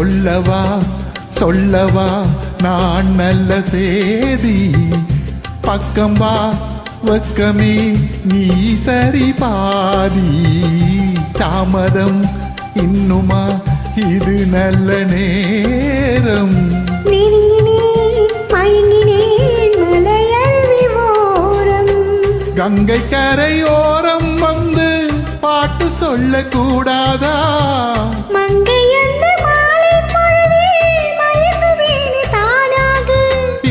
சொல்லவா சொல்லவா நான் நல்ல சேதி பக்கம் வா வெக்கமே நீ சரி பாதி தாமதம் இன்னுமா இது நல்ல நேரம் கங்கை கரையோரம் வந்து பாட்டு சொல்ல கூடாதா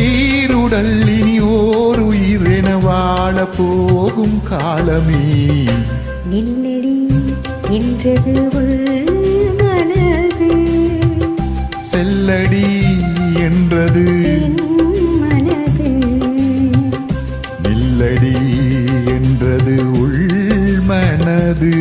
ஈருடல் இனி ஓர் உயிரென வாழ போகும் காலமே நில்லடி என்றது மனது செல்லடி என்றது மனது நில்லடி என்றது உள் மனது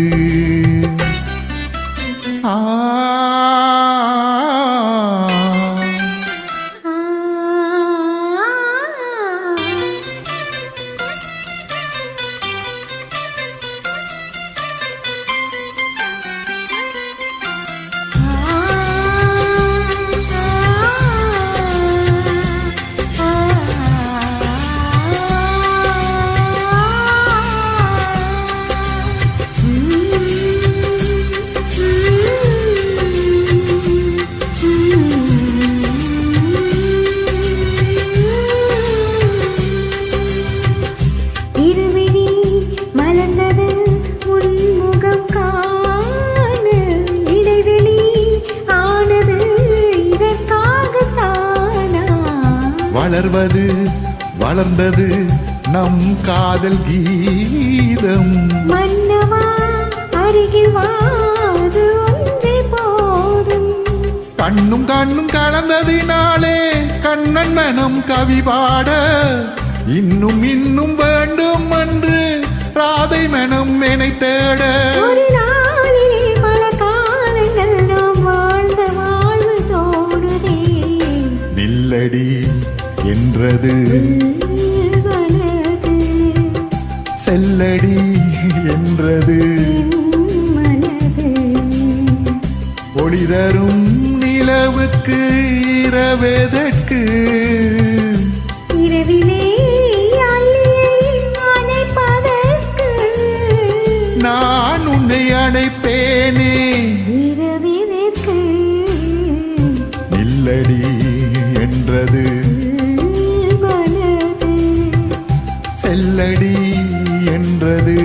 வளர்வது வளர்ந்தது நம் காதல் கீதம் மன்னவா அருகில் வாது ஒன்றே போதும் கண்ணும் கண்ணும் கலந்ததினாலே கண்ணன் மனம் கவி பாட இன்னும் இன்னும் வேண்டும் என்று ராதை மனம் என்னை தேட ஒரு நாளிலே பல காலங்கள் நாம் வாழ்ந்த வாழ்வு தோடுதே நில்லடி என்றது மனது செல்லடி என்றது மனது ஒளிதரும் நிலவுக்கு இரவெதற்கு இரவிலே அணைப்பதற்கு நான் உன்னை அணைப்பேனே இரவிதற்கு நில்லடி என்றது மனது செல்லடி என்றது